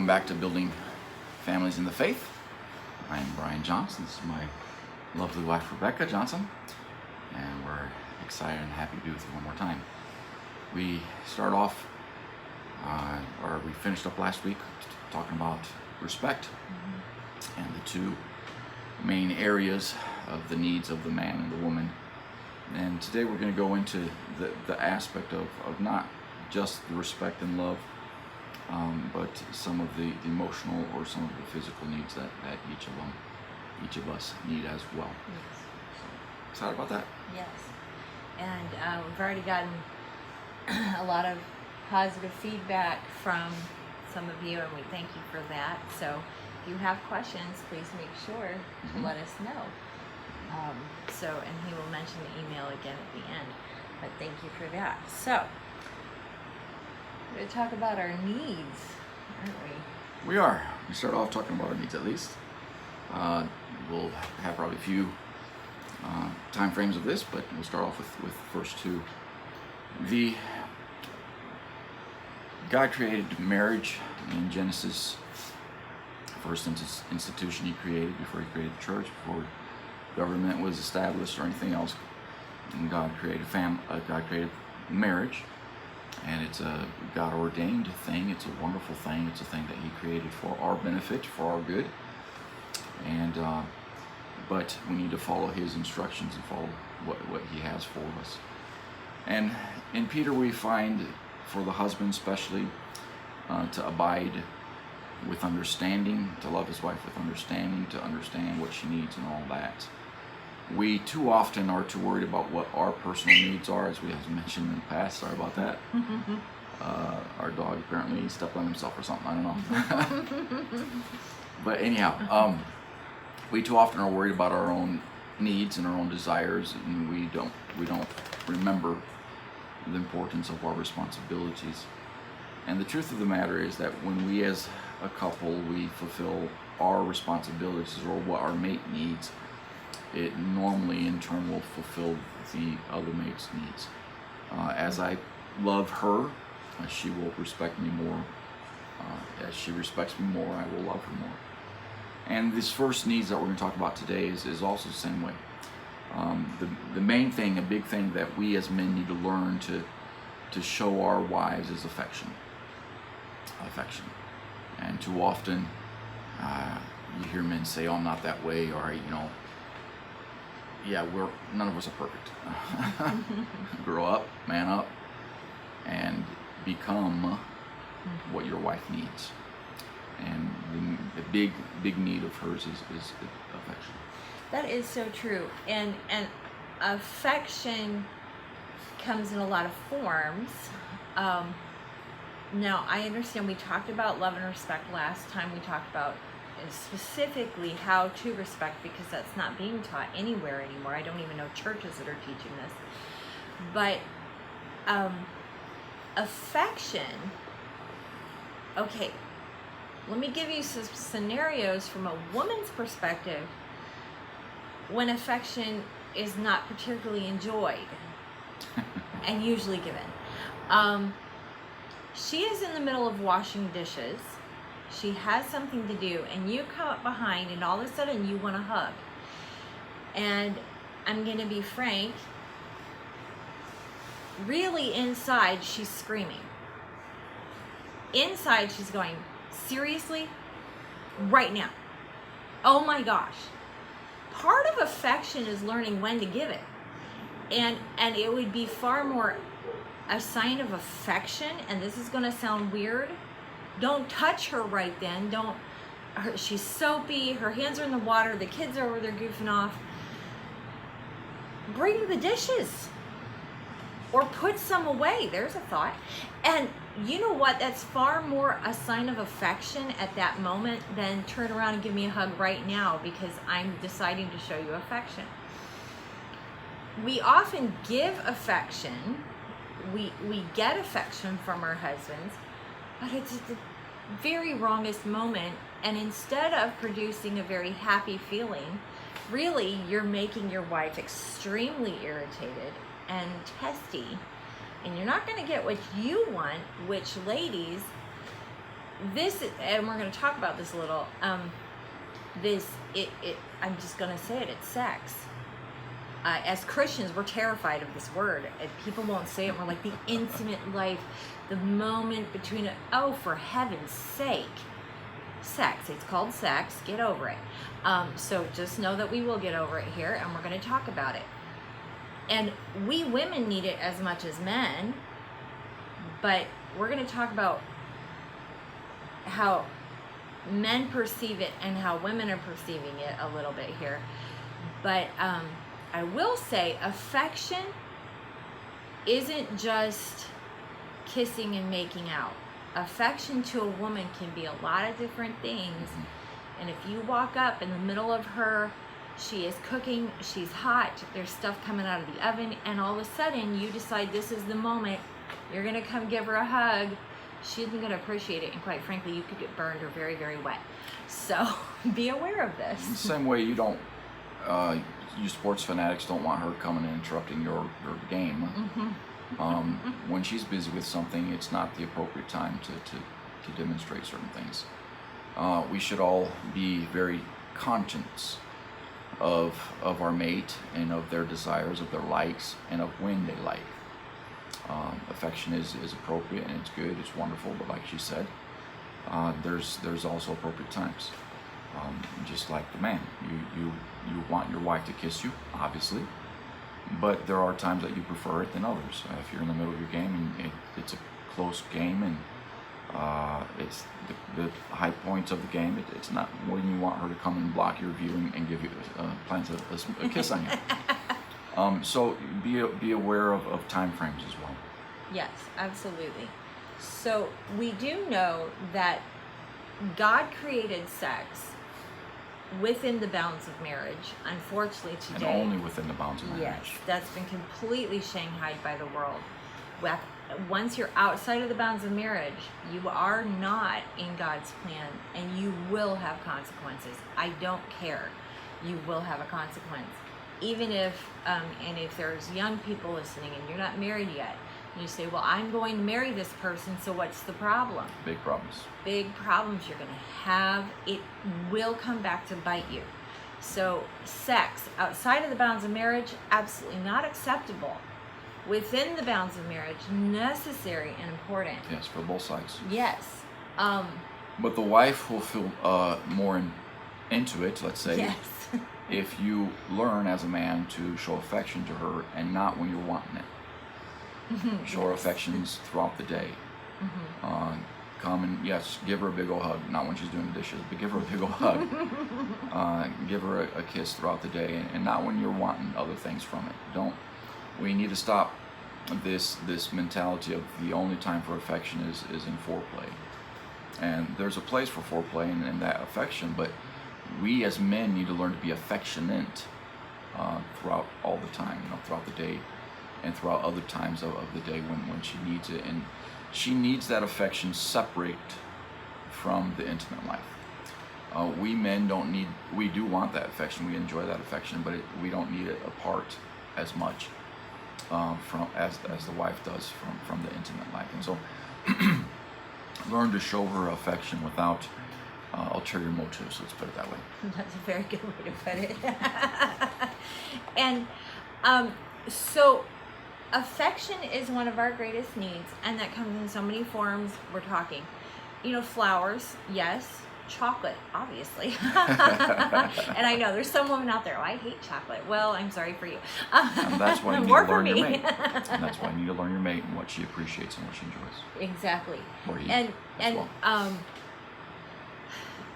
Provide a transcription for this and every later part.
Welcome back to Building Families in the Faith. I'm Brian Johnson. This is my lovely wife, Rebecca Johnson, and we're excited and happy to be with you one more time. We start off, or we finished up last week talking about respect and the two main areas of the needs of the man and the woman. And today we're going to go into the aspect of not just the respect and love, but some of the emotional or some of the physical needs that each of us need as well. Yes. So, excited about that? Yes. And we've already gotten a lot of positive feedback from some of you, and we thank you for that. So if you have questions, please make sure to let us know. And he will mention the email again at the end. But thank you for that. So we're going to talk about our needs, aren't we? We are. We start off talking about our needs at least. We'll have probably a few time frames of this, but we'll start off with the first two. God created marriage in Genesis, first institution he created before he created the church, before government was established or anything else. And God created God created marriage, and it's a God-ordained thing. It's a wonderful thing. It's a thing that he created for our benefit, for our good. And but we need to follow his instructions and follow what he has for us. And in Peter we find, for the husband especially, to abide with understanding, to love his wife with understanding, to understand what she needs and all that. We too often are too worried about what our personal needs are, as we have mentioned in the past. Sorry about that. Our dog apparently stepped on himself or something. I don't know. But anyhow, we too often are worried about our own needs and our own desires, and we don't remember the importance of our responsibilities. And the truth of the matter is that when we as a couple, we fulfill our responsibilities or what our mate needs, it normally in turn will fulfill the other mate's needs. As I love her, she will respect me more. As she respects me more, I will love her more. And this first needs that we're going to talk about today is also the same way. The main thing, a big thing that we as men need to learn to show our wives is affection. And too often you hear men say, "Oh, I'm not that way," or yeah, none of us are perfect. Grow up, man up, and become what your wife needs. And the big need of hers is affection. That is so true. And affection comes in a lot of forms. Now, I understand we talked about love and respect last time. We talked about specifically how to respect, because that's not being taught anywhere anymore. I don't even know churches that are teaching this. But affection, okay, let me give you some scenarios from a woman's perspective when affection is not particularly enjoyed and usually given. She is in the middle of washing dishes. She has something to do, and you come up behind, and all of a sudden you want to hug. And I'm going to be frank, really inside she's screaming. Inside she's going, "Seriously? Right now? Oh my gosh." Part of affection is learning when to give it. And it would be far more a sign of affection, and this is going to sound weird. Don't touch her right then. She's soapy, her hands are in the water, the kids are over there goofing off. Bring the dishes. Or put some away. There's a thought. And you know what? That's far more a sign of affection at that moment than turn around and give me a hug right now because I'm deciding to show you affection. We often give affection. We get affection from our husbands, but it's the very wrongest moment. And instead of producing a very happy feeling, really you're making your wife extremely irritated and testy, and you're not going to get what you want, which, ladies, this, and we're going to talk about this a little. I'm just going to say it. It's sex. As Christians, we're terrified of this word. And people won't say it. We're like the intimate life, the moment between it. Oh, for heaven's sake. Sex. It's called sex. Get over it. So just know that we will get over it here, and we're going to talk about it. And we women need it as much as men, but we're going to talk about how men perceive it and how women are perceiving it a little bit here. But I will say affection isn't just kissing and making out. Affection to a woman can be a lot of different things. And if you walk up in the middle of her, she is cooking, she's hot, there's stuff coming out of the oven, and all of a sudden you decide this is the moment, you're going to come give her a hug, she isn't going to appreciate it, and quite frankly, you could get burned or very, very wet. So be aware of this. The same way you don't, you sports fanatics don't want her coming and interrupting your game. When she's busy with something, it's not the appropriate time to demonstrate certain things. We should all be very conscious of our mate and of their desires, of their likes, and of when they like. Affection is appropriate and it's good, it's wonderful, but like she said, there's also appropriate times. Just like the man, you want your wife to kiss you, obviously, but there are times that you prefer it than others. If you're in the middle of your game and it's a close game and it's the high points of the game, it's not when you want her to come and block your view and give you plant a kiss on you. So be aware of time frames as well. Yes, absolutely. So we do know that God created sex within the bounds of marriage. Unfortunately today, And only within the bounds of marriage. yes, that's been completely shanghaied by the world. Once you're outside of the bounds of marriage, you are not in God's plan, and you will have consequences. I don't care. You will have a consequence. Even if, and if there's young people listening and you're not married yet, and you say, well, I'm going to marry this person, so what's the problem? Big problems. Big problems you're going to have. It will come back to bite you. So sex outside of the bounds of marriage, absolutely not acceptable. Within the bounds of marriage, necessary and important. Yes, for both sides. Yes. But the wife will feel more into it, let's say, Yes. if you learn as a man to show affection to her and not when you're wanting it. Show her affections throughout the day. Come and, yes, give her a big old hug. Not when she's doing the dishes, but give her a big old hug. Give her a kiss throughout the day, and not when you're wanting other things from it. We need to stop this mentality of the only time for affection is in foreplay. And there's a place for foreplay and that affection, but we as men need to learn to be affectionate throughout all the time, throughout the day and throughout other times of the day when she needs it. And she needs that affection separate from the intimate life. We men we do want that affection, we enjoy that affection, but we don't need it apart as much as the wife does from the intimate life. And so learn to show her affection without ulterior motives, let's put it that way. That's a very good way to put it. And so affection is one of our greatest needs, and that comes in so many forms. We're talking, flowers, yes. Chocolate, obviously. And I know there's some women out there, I hate chocolate. Well, I'm sorry for you. And that's why you need to learn your mate. And that's why you need to learn your mate and what she appreciates and what she enjoys. Exactly. Or he And well.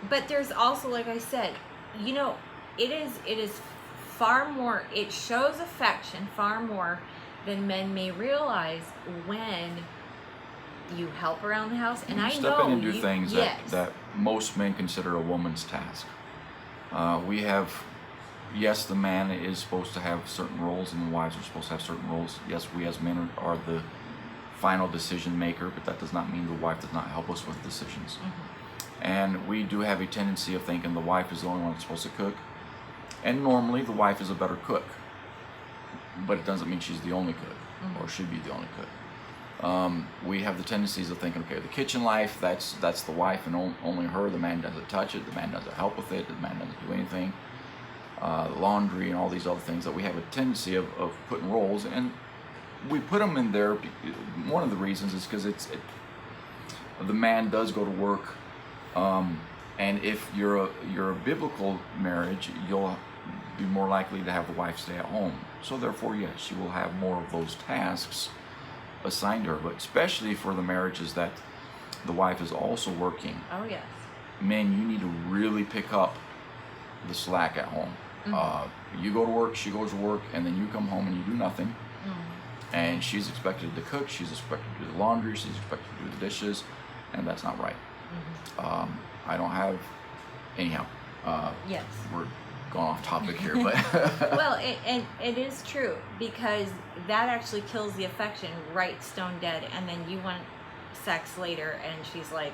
But there's also, like I said, it is far more, it shows affection far more than men may realize when you help around the house. And I know step in and do things yes. that most men consider a woman's task. Yes, the man is supposed to have certain roles and the wives are supposed to have certain roles. Yes, we as men are the final decision maker, but that does not mean the wife does not help us with decisions. And we do have a tendency of thinking the wife is the only one that's supposed to cook. And normally the wife is a better cook, but it doesn't mean she's the only cook or should be the only cook. We have the tendencies of thinking, okay, the kitchen life, that's the wife and only her. The man doesn't touch it. The man doesn't help with it. The man doesn't do anything. The laundry and all these other things that we have a tendency of putting roles, and we put them in there. One of the reasons is because the man does go to work, and if you're a biblical marriage, you'll be more likely to have the wife stay at home. So therefore, yes, she will have more of those tasks assigned to her. But especially for the marriages that the wife is also working, Oh yes. men, you need to really pick up the slack at home. You go to work, she goes to work, and then you come home and you do nothing. And she's expected to cook, she's expected to do the laundry, she's expected to do the dishes, and that's not right. I don't have, anyhow, Yes. we're going off topic here, but Well, it is true, because that actually kills the affection right stone dead, and then you want sex later, and she's like,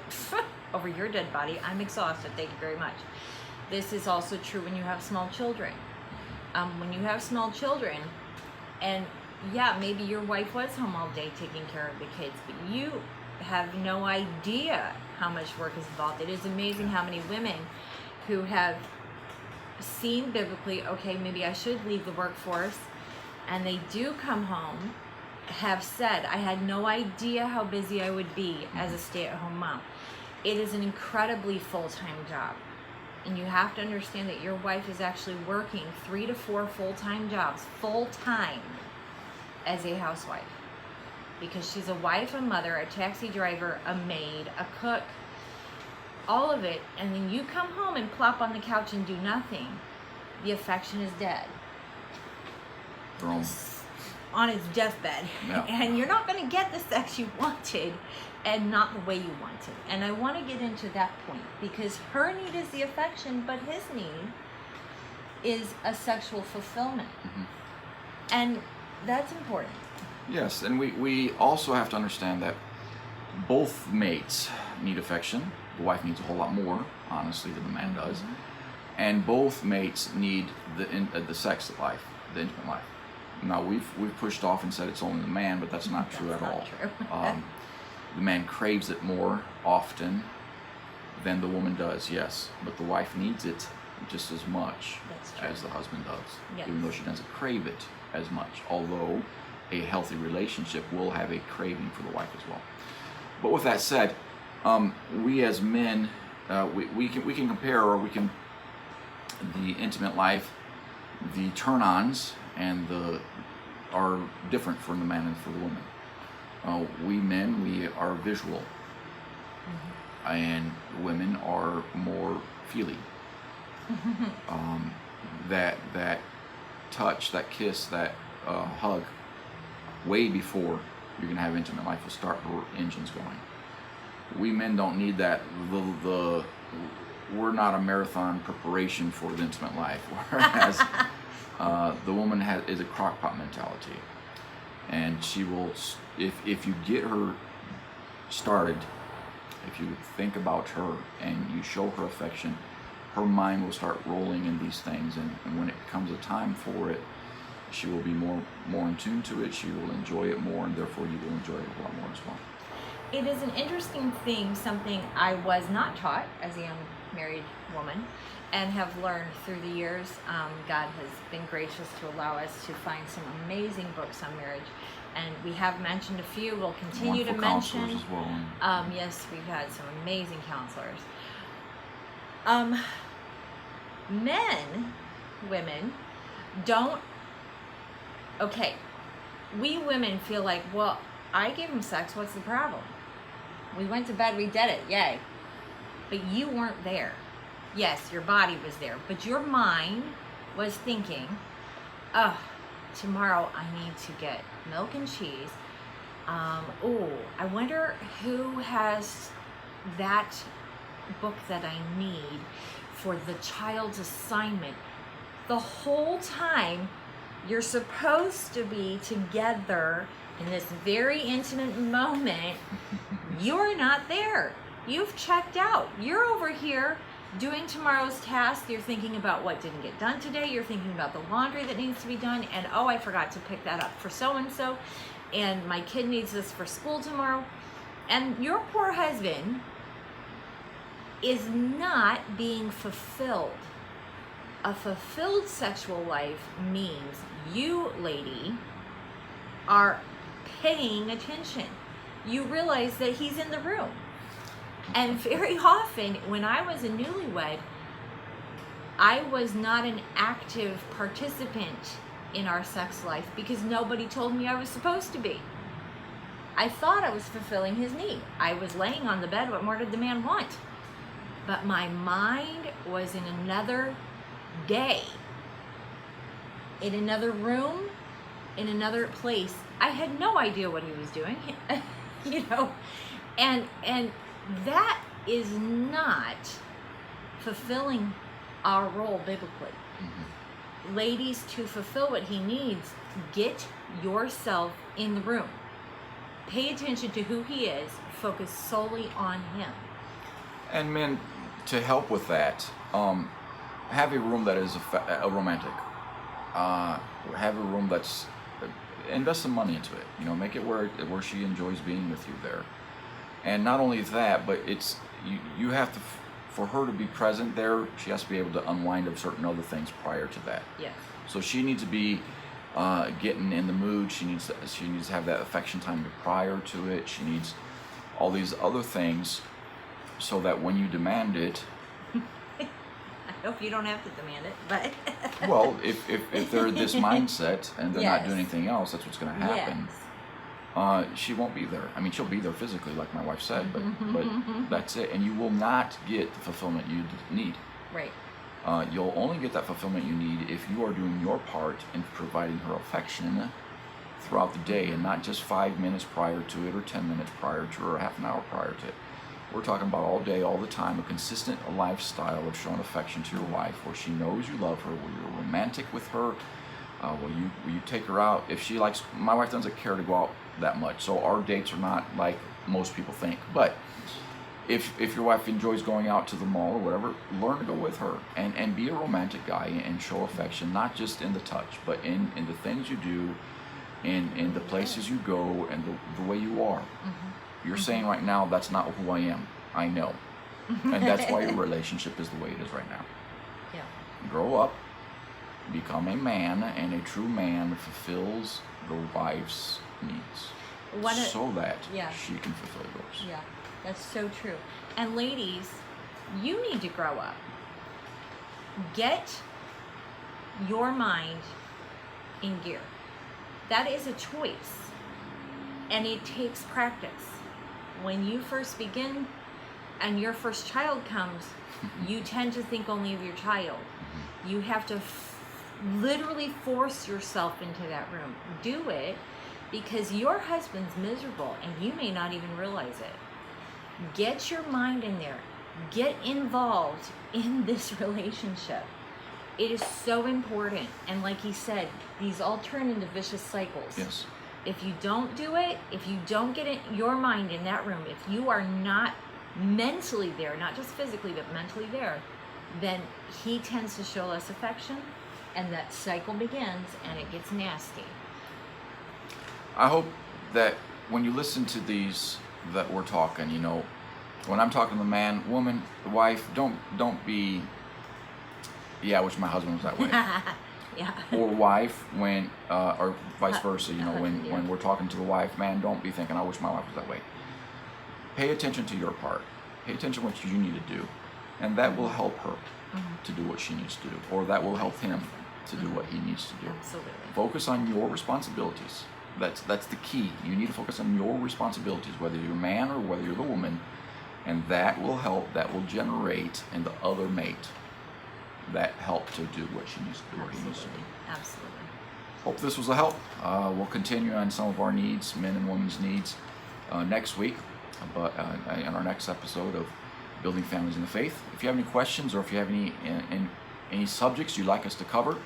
over your dead body, I'm exhausted, thank you very much. This is also true when you have small children. When you have small children, and yeah, maybe your wife was home all day taking care of the kids, but you have no idea how much work is involved. It is amazing how many women who have seen biblically, okay, maybe I should leave the workforce, and they do come home, have said, I had no idea how busy I would be as a stay-at-home mom. It is an incredibly full-time job. And you have to understand that your wife is actually working 3 to 4 full-time jobs, full-time, as a housewife. Because she's a wife, a mother, a taxi driver, a maid, a cook, all of it. And then you come home and plop on the couch and do nothing. The affection is dead. Boom. On its deathbed. Yeah. And you're not going to get the sex you wanted, and not the way you wanted. And I want to get into that point, because her need is the affection, but his need is a sexual fulfillment. And that's important. Yes, and we also have to understand that both mates need affection. The wife needs a whole lot more, honestly, than the man does. And both mates need the sex life, the intimate life. Now, we've pushed off and said it's only the man, but that's not true That's at not all. true. The man craves it more often than the woman does, yes, but the wife needs it just as much That's true. as the husband does, Yes. even though she doesn't crave it as much, although a healthy relationship will have a craving for the wife as well. But with that said, we as men, we can compare, or we can, the intimate life, the turn-ons and are different from the man and for the woman. We men, we are visual, and women are more feely. That touch, that kiss, that hug, way before you're gonna have intimate life will start her engines going. We men don't need that. We're not a marathon preparation for the intimate life, whereas the woman is a crock-pot mentality, and she will, if you get her started, if you think about her and you show her affection, her mind will start rolling in these things, and when it comes a time for it, she will be more in tune to it. She will enjoy it more, and therefore you will enjoy it a lot more as well. It is an interesting thing, something I was not taught as a young married woman, and have learned through the years. God has been gracious to allow us to find some amazing books on marriage, and we have mentioned a few. We'll continue to Wonderful mention. counselors as well. Yes, we've had some amazing counselors. Men, women, don't. Okay, we women feel like, well, I gave him sex. What's the problem? We went to bed. We did it. Yay. But you weren't there. Yes, your body was there, but your mind was thinking, oh, tomorrow I need to get milk and cheese. Oh, I wonder who has that book that I need for the child's assignment. The whole time you're supposed to be together in this very intimate moment, you're not there. You've checked out. You're over here doing tomorrow's task. You're thinking about what didn't get done today. You're thinking about the laundry that needs to be done. And oh, I forgot to pick that up for so-and-so. and my kid needs this for school tomorrow. And your poor husband is not being fulfilled. A fulfilled sexual life means you, lady, are paying attention. You realize that he's in the room. And very often, when I was a newlywed, I was not an active participant in our sex life because nobody told me I was supposed to be. I thought I was fulfilling his need. I was laying on the bed. What more did the man want? But my mind was in another day, in another room, in another place. I had no idea what he was doing, you know, and that is not fulfilling our role biblically. Mm-hmm. Ladies, to fulfill what he needs, get yourself in the room. Pay attention to who he is. Focus solely on him. And men, to help with that, have a room that is a romantic. Have a room that's invest some money into it. You know, make it where she enjoys being with you there. And not only that, but it's you have to, for her to be present there, she has to be able to unwind of certain other things prior to that. Yes. So she needs to be getting in the mood. She needs to have that affection time prior to it. She needs all these other things, so that when you demand it. I hope you don't have to demand it, but. Well, if they're this mindset and they're not Yes. doing anything else, that's what's going to happen. Yes. She won't be there. I mean, she'll be there physically, like my wife said, but that's it. And you will not get the fulfillment you need. Right. You'll only get that fulfillment you need if you are doing your part in providing her affection throughout the day, and not just 5 minutes prior to it, or 10 minutes prior to it, or half an hour prior to it. We're talking about all day, all the time, a consistent lifestyle of showing affection to your wife, where she knows you love her, where you're romantic with her, where you take her out. If she likes, my wife doesn't care to go out that much, so our dates are not like most people think. But if your wife enjoys going out to the mall or whatever, learn to go with her and be a romantic guy and show affection, not just in the touch, but in the things you do, in the places you go, and the way you are. Mm-hmm. You're saying right now, that's not who I am. I know. And that's why your relationship is the way it is right now. Yeah. Grow up, become a man, and a true man fulfills the wife's needs so that yeah. she can fulfill yours. Yeah, that's so true. And ladies, you need to grow up. Get your mind in gear. That is a choice. And it takes practice. When you first begin and your first child comes, you tend to think only of your child. You have to literally force yourself into that room. Do it because your husband's miserable and you may not even realize it. Get your mind in there. Get involved in this relationship. It is so important. And like he said, these all turn into vicious cycles. Yes. If you don't do it, if you don't get your mind in that room, if you are not mentally there, not just physically, but mentally there, then he tends to show less affection, and that cycle begins, and it gets nasty. I hope that when you listen to these that we're talking, you know, when I'm talking to the man, woman, the wife, don't be, yeah, I wish my husband was that way. Yeah. Or wife, when or vice versa, you know, when we're talking to the wife, man, don't be thinking, I wish my wife was that way. Pay attention to your part. Pay attention to what you need to do, and that will help her to do what she needs to do, or that will help him to do what he needs to do. Absolutely. Focus on your responsibilities. That's the key. You need to focus on your responsibilities, whether you're a man or whether you're the woman, and that will help. That will generate in the other mate that help to do what she needs to do, what he needs to do. Absolutely. Hope this was a help. We'll continue on some of our needs, men and women's needs, next week, but in our next episode of Building Families in the Faith. If you have any questions or if you have any subjects you'd like us to cover,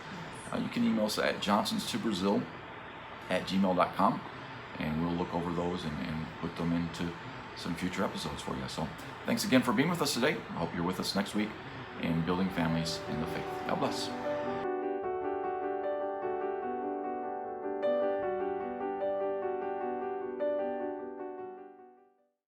you can email us at johnsonstoBrazil@gmail.com, and we'll look over those and put them into some future episodes for you. So thanks again for being with us today. I hope you're with us next week in Building Families in the Faith. God bless.